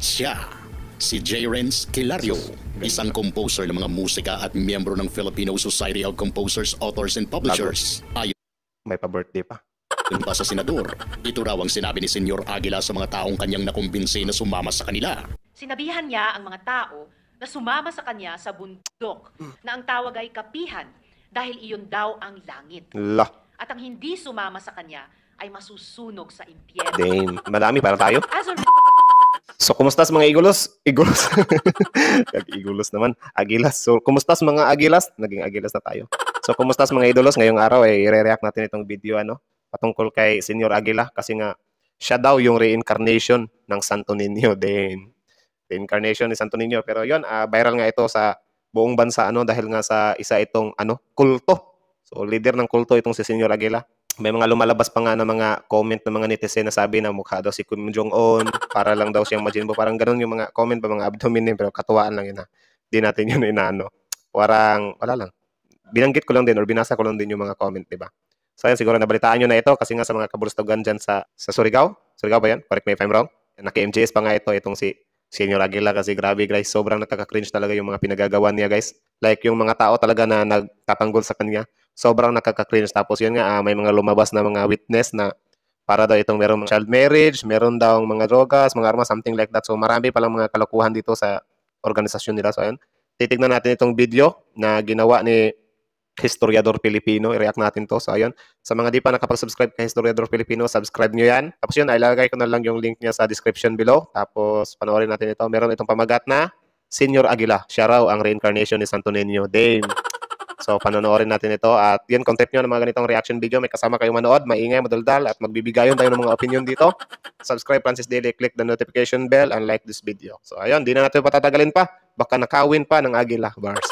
Siya, si J. Renz Kilario, isang composer ng mga musika at miyembro ng Filipino Society of Composers, Authors and Publishers. Ayon May pa-birthday pa. pa sa senador, ito raw ang sinabi ni Senyor Aguila sa mga taong kanyang nakumbinsi na sumama sa kanila. Sinabihan niya ang mga tao na sumama sa kanya sa bundok na ang tawag ay kapihan dahil iyon daw ang langit. Lah. At ang hindi sumama sa kanya ay masusunog sa impyerno. Damn. Madami para tayo. As a So, kumusta's mga Igulos? Igulos. Igulos naman. Agilas. So, kumusta's mga Agilas? Naging Agilas na tayo. So, kumusta's mga Idolos? Ngayong araw ay i-react natin itong video patungkol kay Senyor Aguila kasi nga siya daw yung reincarnation ng Santo Niño. Then, reincarnation ni Santo Niño. Pero yon viral nga ito sa buong bansa dahil nga sa isa itong kulto. So, leader ng kulto itong si Senyor Aguila. May mga lumalabas pa nga na mga comment ng mga netizen na sabi na mukha daw si Kim Jong-un, para lang daw siyang Majin Buu. Parang ganun yung mga comment pa, mga abdomen pero katuwaan lang yun Di natin yun inaano. Parang, wala lang. Binanggit ko lang din or binasa ko lang din yung mga comment, di ba? So yan, siguro nabalitaan nyo na ito kasi nga sa mga kabulustogan dyan sa Surigao. Surigao ba yan? Correct me if I'm wrong. Naka-MJS pa nga itong si Senyor Aguila kasi grabe guys, sobrang nakaka-cringe talaga yung mga pinagagawa niya guys. Like yung mga tao talaga na nagtatanggol sa kanya, sobrang nakaka-cringe. Tapos yun nga, may mga lumabas na mga witness na para daw itong merong child marriage, meron daw mga drogas, mga armas, something like that. So marami palang mga kalokohan dito sa organisasyon nila. So ayun, titignan natin itong video na ginawa ni Historiador Pilipino. I-react natin to. So ayun, sa mga di pa nakapag-subscribe kay Historiador Pilipino, subscribe nyo yan. Tapos yun, ilalagay ko na lang yung link niya sa description below. Tapos panoorin natin ito. Meron itong pamagat na Senyor Aguila. Siya raw ang reincarnation ni Santo Niño. Damn. So panonoorin natin ito. At yan, content nyo ng mga ganitong reaction video. May kasama kayong manood, maingay, madaldal, at magbibigayon tayo ng mga opinion dito. Subscribe Francis Daily, click the notification bell, and like this video. So ayun, di na natin patatagalin pa. Baka nakawin pa ng Aguila bars.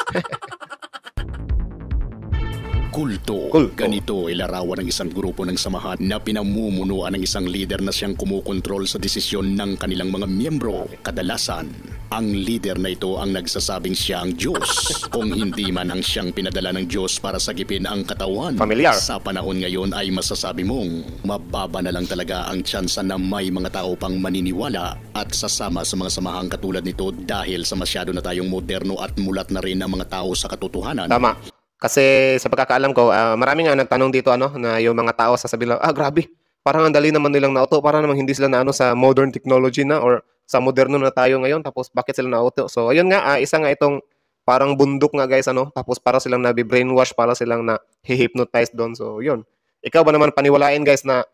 Kulto. Ganito ay larawan ng isang grupo ng samahan na pinamumunuan ng isang leader na siyang kumukontrol sa desisyon ng kanilang mga miyembro. Kadalasan, ang leader na ito ang nagsasabing siya ang Diyos. Kung hindi man ang siyang pinadala ng Diyos para sagipin ang katawan. Familiar. Sa panahon ngayon ay masasabi mong mababa na lang talaga ang tsansa na may mga tao pang maniniwala at sasama sa mga samahang katulad nito dahil sa masyado na tayong moderno at mulat na rin ang mga tao sa katotohanan. Tama. Kasi sa pagkakaalam ko, marami nga nagtanong dito na yung mga tao sasabihin lang, grabe, parang ang dali naman nilang nauto, parang naman hindi sila na sa modern technology na or sa moderno na tayo ngayon, tapos bakit sila nauto? So ayun nga, isa nga itong parang bundok nga guys, tapos para silang nabi-brainwash, para silang na-hypnotize doon. So yun, ikaw ba naman paniwalain guys na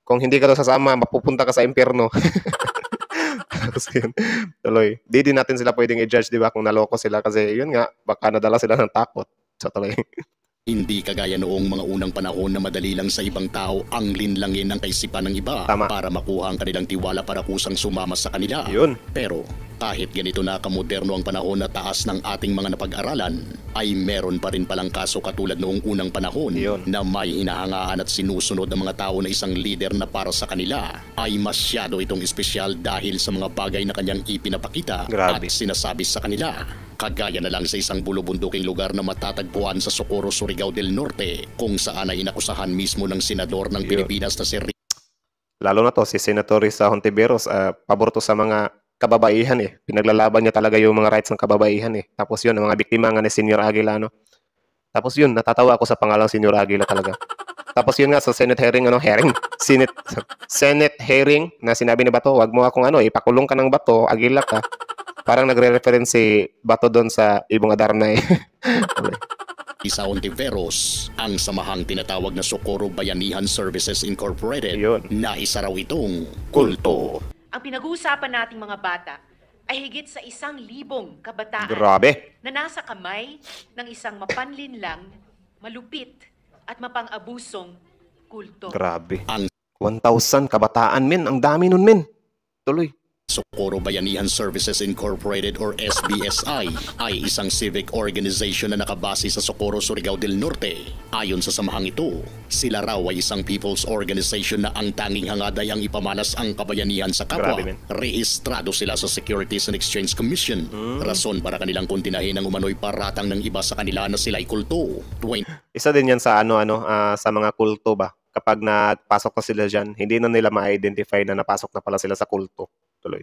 kung hindi ka daw sasama, mapupunta ka sa impyerno? Tapos yun, tuloy. Di din natin sila pwedeng i-judge, di ba, kung naloko sila kasi yun nga, baka nadala sila ng takot. So, tuloy. Hindi kagaya noong mga unang panahon na madali lang sa ibang tao ang linlangin ang kaisipan ng iba. Tama. Para makuha ang kanilang tiwala para kusang sumama sa kanila. Yun. Pero kahit ganito na kamoderno ang panahon na taas ng ating mga napag-aralan, ay meron pa rin palang kaso katulad noong unang panahon. Yun. Na may hinahangaan at sinusunod ng mga tao na isang leader na para sa kanila ay masyado itong espesyal dahil sa mga bagay na kanyang ipinapakita. Grabe. At sinasabi sa kanila. Kagaya na lang sa isang bulubunduking lugar na matatagpuan sa Socorro, Surigao del Norte, kung saan ay inakusahan mismo ng senador ng Pilipinas na si Lalo na to, si Senator Risa Hontiveros, pabor to sa mga kababaihan Pinaglalaban niya talaga yung mga rights ng kababaihan Tapos yun, ang mga biktima nga ni Senyor Aguila, Tapos yun, natatawa ako sa pangalang Senyor Aguila talaga. Tapos yun nga, sa Senate hearing, Senate hearing na sinabi ni Bato, wag mo akong ipakulong ka ng Bato, Aguila ka. Parang nagre-reference si Bato doon sa Ibong Adarna Risa Hontiveros, ang samahang tinatawag na Socorro Bayanihan Services Incorporated. Yun. Na isa raw itong kulto. Ang pinag-uusapan nating mga bata ay higit sa 1,000 kabataan Grabe. na nasa kamay ng isang mapanlinlang, malupit at mapang-abusong kulto. Grabe. Ang 1,000 kabataan, men. Ang dami nun, men. Tuloy. Socorro Bayanihan Services Incorporated or SBSI ay isang civic organization na nakabase sa Socorro, Surigao del Norte. Ayon sa samahang ito, sila raw ay isang people's organization na ang tanging hangad ay ang ipamalas ang kabayanihan sa kapwa. Grabe, man. Rehistrado sila sa Securities and Exchange Commission. Rason para kanilang kuntinahin ang umano'y paratang ng iba sa kanila na sila'y kulto. Isa din yan sa sa mga kulto ba? Kapag napasok na sila dyan, hindi na nila ma-identify na napasok na pala sila sa kulto. Tuloy.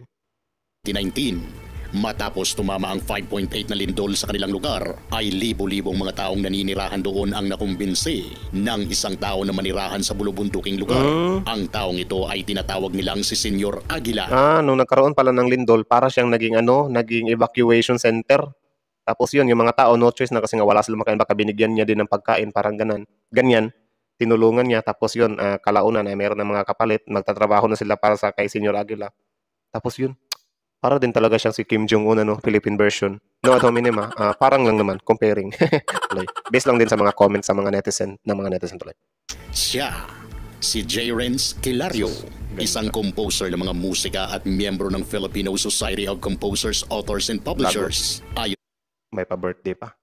2019. Matapos tumama ang 5.8 na lindol sa kanilang lugar, ay libo-libong mga taong naninirahan doon ang nakumbinsi ng isang tao na manirahan sa bulubunduking lugar. Ang taong ito ay tinatawag nilang si Senyor Aguila. Nung nagkaroon pala ng lindol, para siyang naging evacuation center. Tapos yun, yung mga tao, no choice na kasi nga wala silang makain, baka binigyan niya din ng pagkain, parang ganyan. Tinulungan niya, tapos yun, kalaunan na meron ng mga kapalit, magtatrabaho na sila para sa kay Senyor Aguila. Tapos yun, para din talaga siyang si Kim Jong-un, Philippine version. No ad hominem, parang lang naman, comparing. Based lang din sa mga comments sa mga netizen, tuloy. Siya, si J. Renz Kilario, isang composer ng mga musika at miyembro ng Filipino Society of Composers, Authors and Publishers. Ayon May pa-birthday pa.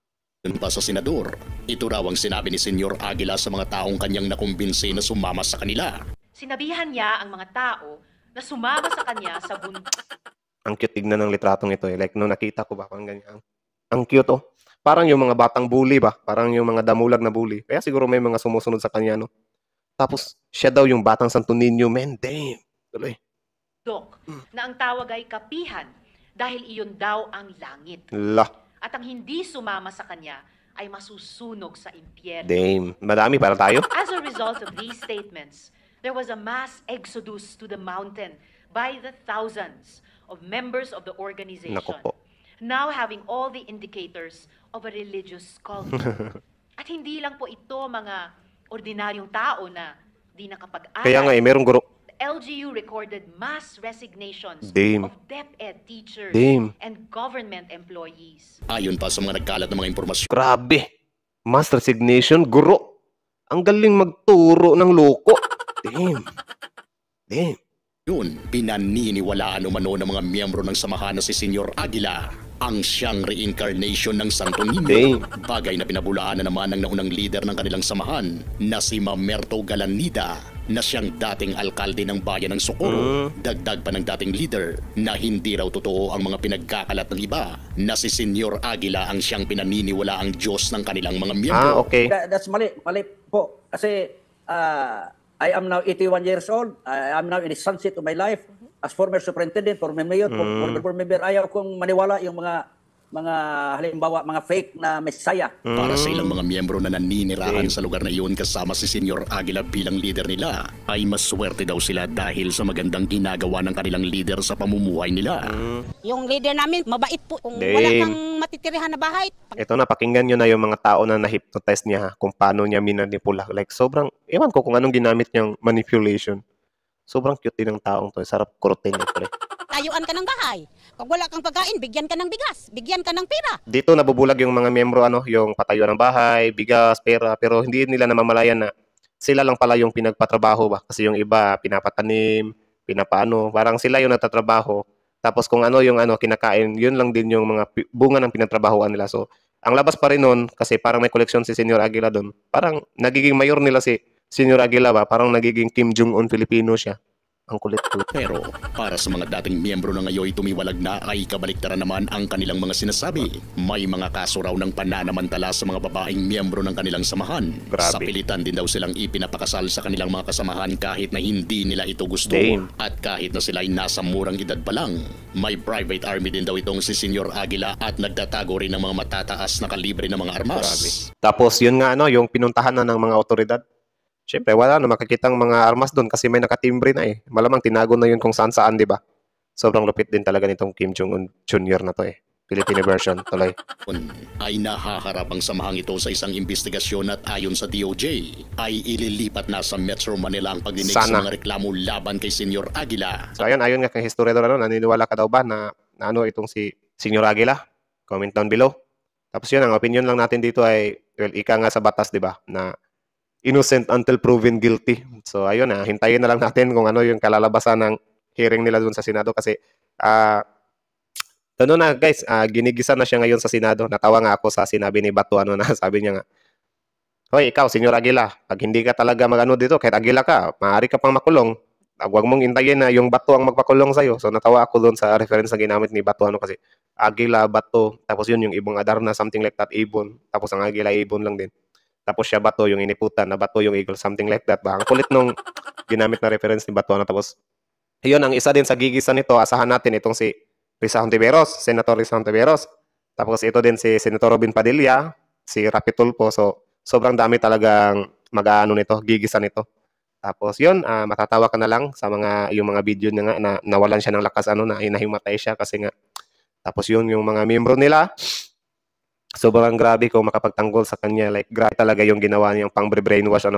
pa sa senador, ito raw ang sinabi ni Senyor Aguila sa mga taong kanyang nakumbinsi na sumama sa kanila. Sinabihan niya ang mga tao na sumama sa kanya sa bundok. Ang cute tignan ng litratong ito eh. Like, nung nakita ko ba, parang ganyan. Ang cute, oh. Parang yung mga batang bully ba? Parang yung mga damulag na bully. Kaya siguro may mga sumusunod sa kanya, no? Tapos, siya daw yung batang Santo Niño, man. Damn. Tuloy. Na ang tawag ay kapihan dahil iyon daw ang langit. La. At ang hindi sumama sa kanya ay masusunog sa impyerno. Damn. Madami para tayo. As a result of these statements, there was a mass exodus to the mountain by the thousands of members of the organization, Naku po. now having all the indicators of a religious cult. At hindi lang po ito mga ordinaryong tao na di nakapag-aral. Kaya nga merong guro. LGU recorded mass resignations Damn. of DepEd teachers Damn. and government employees. Ayon pa sa mga nagkalat ng mga impormasyon, Grabe. Mass resignation, guro. Ang galing magturo ng loko. Damn. Damn. yun, pinaniniwalaan umano ng mga miyembro ng samahan na si Senyor Aguila ang siyang reincarnation ng Santo Niño. Bagay na pinabulaan na naman ng naunang leader ng kanilang samahan na si Mamerto Galanida na siyang dating alkalde ng bayan ng Socorro. Dagdag pa ng dating leader na hindi raw totoo ang mga pinagkakalat ng iba na si Senyor Aguila ang siyang pinaniniwala ang Diyos ng kanilang mga miyembro. Okay. That's mali. Mali po. Kasi I am now 81 years old. I am now in the sunset of my life. As former superintendent, former mayor, former member, ayaw kong maniwala yung mga halimbawa, mga fake na messiah. Para sa ilang mga miyembro na naninirahan sa lugar na iyon kasama si Senyor Aguila bilang leader nila, ay maswerte daw sila dahil sa magandang ginagawa ng kanilang leader sa pamumuhay nila. Yung leader namin, mabait po. Kung wala kang matitirihan na bahay. Ito na, pakinggan nyo na yung mga tao na na-hypnotize niya, kung paano niya minanipula. Like, sobrang, ewan ko kung anong ginamit niyang manipulation. Sobrang cute din ng taong to. Sarap kurutin ito. Tayuan ka ng bahay. Kung wala kang pagkain, bigyan ka ng bigas. Bigyan ka ng pera. Dito nabubulag yung mga miyembro, yung patayuan ng bahay, bigas, pera, pero hindi nila namamalayan na sila lang pala yung pinagpatrabaho ba? Kasi yung iba, pinapatanim, pinapaano, parang sila yung natatrabaho. Tapos kung ano yung kinakain, yun lang din yung mga bunga ng pinatrabahoan nila. So, ang labas pa rin nun, kasi parang may koleksyon si Senyor Aguila doon, parang nagiging mayor nila si Senyor Aguila ba? Parang nagiging Kim Jong-un Filipino siya. Ang kulit-kulit. Pero para sa mga dating miyembro na ngayon tumiwalag na ay kabaliktaran naman ang kanilang mga sinasabi. May mga kaso raw ng pananamantala sa mga babaeng miyembro ng kanilang samahan. Grabe. Sa pilitan din daw silang ipinapakasal sa kanilang mga kasamahan kahit na hindi nila ito gusto. Damn. At kahit na sila ay nasa murang edad pa lang. May private army din daw itong si Senyor Aguila at nagtatago rin ng mga matataas na kalibre ng mga armas. Grabe. Tapos yun nga yung pinuntahan na ng mga otoridad. Siyempre, wala na makikitang mga armas doon kasi may nakatimbre na eh. Malamang tinago na yun kung saan-saan, di ba? Sobrang lupit din talaga nitong Kim Jong-un Jr. na to eh. Filipino version, tuloy. Ay nahaharap ang samahang ito sa isang investigasyon at ayon sa DOJ ay ililipat na sa Metro Manila ang pagdinig sa mga reklamo laban kay Senyor Aguila. So ayon nga kay historiador, naniniwala ka daw ba na itong si Senyor Aguila? Comment down below. Tapos yun, ang opinion lang natin dito ay, well, ika nga sa batas, di ba, na innocent until proven guilty. So ayun hintayin na lang natin kung ano yung kalalabasan ng hearing nila doon sa Senado kasi guys, ginigisa na siya ngayon sa Senado. Natawa nga ako sa sinabi ni Bato na sabi niya nga, hoy ikaw Senyor Aguila, pag hindi ka talaga magano dito, kahit Aguila ka, maaari ka pang makulong. Huwag mong intayin na yung Bato ang magpakulong sa'yo. So natawa ako doon sa reference na ginamit ni Bato kasi Aguila, Bato, tapos yun yung Ibong Adarna, something like that, Ibon. Tapos ang Aguila, Ibon lang din. Tapos siya Bato, yung iniputan, na Bato yung eagle, something like that ba? Ang kulit nung ginamit na reference ni Bato. Tapos, yun, ang isa din sa gigisan nito, asahan natin itong si Risa Hontiveros, Senator Risa Hontiveros. Tapos ito din si Senator Robin Padilla, si Rapi Tulfo. So, sobrang dami talagang mag-aano nito, gigisan nito. Tapos yun, matatawa ka na lang sa yung mga video niya nga na nawalan siya ng lakas, na nahimatay siya kasi nga. Tapos yun, yung mga miyembro nila, sobrang grabe kung makapagtanggol sa kanya. Like, grabe talaga yung ginawa niyang pang-brainwash,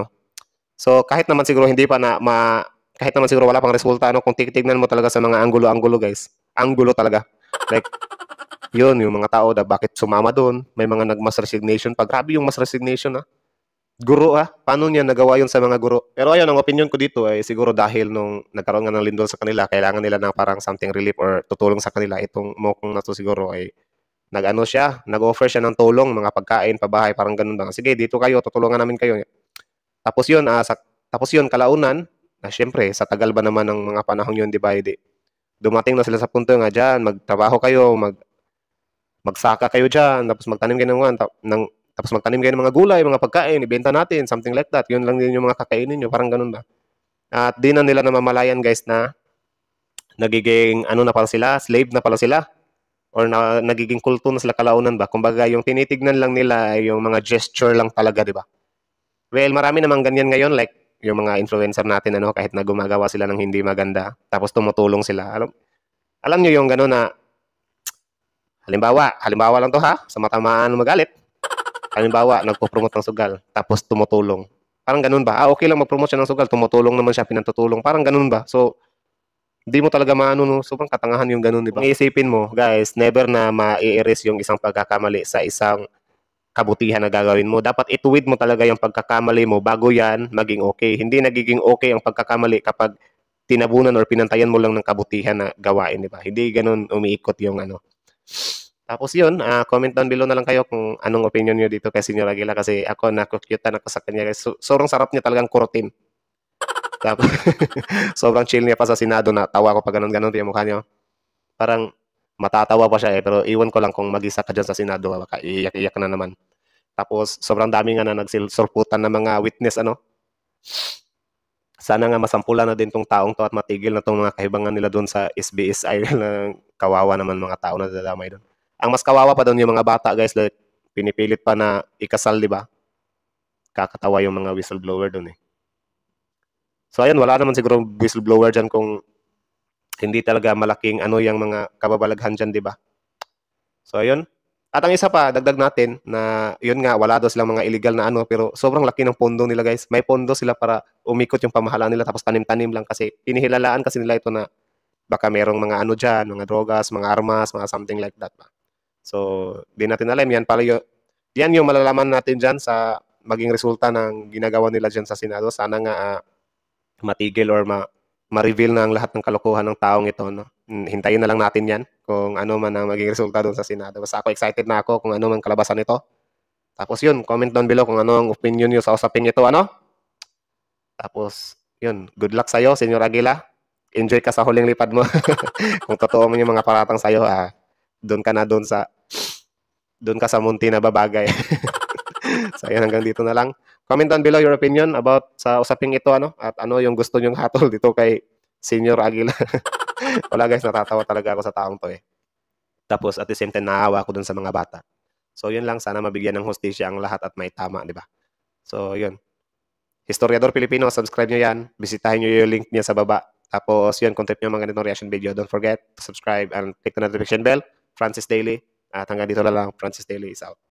So, kahit naman siguro hindi pa kahit naman siguro wala pang resulta, kung titignan mo talaga sa mga anggulo-anggulo, guys. Anggulo talaga. Like, yun, yung mga tao bakit sumama doon. May mga nag-mass resignation pa. Grabe yung mass resignation, Guro, paano niya nagawa yun sa mga guro? Pero ayun, ang opinion ko dito ay siguro dahil nung nagkaroon nga ng lindol sa kanila, kailangan nila ng parang something relief or tutulong sa kanila. Itong Mokong na to siguro ay nag-offer siya ng tulong, mga pagkain, pabahay, parang ganun ba. Sige, dito kayo, tutulungan namin kayo. Tapos yun, kalaunan, syempre, sa tagal ba naman ng mga panahon yun, di ba, dumating na sila sa punto nga dyan, magtrabaho kayo, magsaka kayo dyan, tapos magtanim kayo tapos magtanim kayo ng mga gulay, mga pagkain, ibenta natin, something like that. Yun lang din yung mga kakainin nyo, parang ganun ba. At di na nila namamalayan, guys, na nagiging, na pala sila, slave na pala sila, or nagiging kulto na sila kalaunan ba. Kumbaga, yung tinitignan lang nila ay yung mga gesture lang talaga, di ba? Well, marami namang ganyan ngayon, like, yung mga influencer natin, kahit na gumagawa sila ng hindi maganda, tapos tumutulong sila. Alam nyo yung gano'n na, halimbawa lang to sa matamaan magalit. Halimbawa, nagpo-promote ng sugal, tapos tumutulong. Parang ganun ba? Okay lang mag-promote siya ng sugal, tumutulong naman siya, pinantutulong. Parang ganun ba? So, di mo talaga sobrang katangahan yung ganun, di ba? Iisipin mo, guys, never na ma-i-erase yung isang pagkakamali sa isang kabutihan na gagawin mo. Dapat ituwid mo talaga yung pagkakamali mo bago yan maging okay. Hindi nagiging okay ang pagkakamali kapag tinabunan or pinantayan mo lang ng kabutihan na gawain, di ba? Hindi ganun umiikot yung Tapos yun, comment down below na lang kayo kung anong opinion nyo dito kay Senyor Aguila kasi ako nakukyutan ako sa kanya. Sobrang sarap niya talagang kurutin. Tapos, sobrang chill niya pa sa Senado na tawa ko pa ganun-ganun yung mukha niya. Parang matatawa pa siya pero iwan ko lang kung mag-isa ka dyan sa Senado, baka iyak-iyak na naman. Tapos sobrang dami nga na nagsilsurputan ng mga witness, Sana nga masampulan na din tong taong to at matigil na tong mga kahibangan nila doon sa SBSI na kawawa naman mga tao na dadamay doon. Ang mas kawawa pa doon yung mga bata, guys, like pinipilit pa na ikasal, di ba? Kakatawa yung mga whistleblower doon So ayun, wala naman siguro whistleblower dyan kung hindi talaga malaking yung mga kababalaghan dyan, di ba? So ayun. At ang isa pa, dagdag natin na yun nga, wala daw silang mga illegal na pero sobrang laki ng pondo nila, guys. May pondo sila para umikot yung pamahalaan nila tapos tanim-tanim lang kasi pinihilalaan kasi nila ito na baka merong mga dyan, mga drogas, mga armas, mga something like that ba. So, di natin alam. Yan yung malalaman natin dyan sa maging resulta ng ginagawa nila dyan sa Senado. Sana nga matigil or ma-reveal na ang lahat ng kalokohan ng taong ito. Hintayin na lang natin yan kung ano man ang maging resulta doon sa Senado. Basta ako excited na ako kung ano man kalabasan nito. Tapos yun, comment down below kung ano ang opinion nyo sa usapin ito. Tapos, yun, good luck sa'yo, Senyor Aguila. Enjoy ka sa huling lipad mo. Kung totoo mo yung mga paratang sa'yo, doon ka sa munti na babagay. So, yan, hanggang dito na lang. Comment down below your opinion about sa usaping ito, at ano yung gusto nyong hatol dito kay Senyor Aguila. Wala, guys, natatawa talaga ako sa taong to Tapos, at the same time, naawa ako dun sa mga bata. So, yun lang. Sana mabigyan ng hustisya ang lahat at may tama, di ba? So, yun. Historiador Pilipino, subscribe nyo yan. Bisitahin nyo yung link niya sa baba. Tapos, yun, kung trip nyo mga ganitong reaction video, don't forget to subscribe and click the notification bell. Francis Daily. At hanggang dito na lang, Francis Daily is out.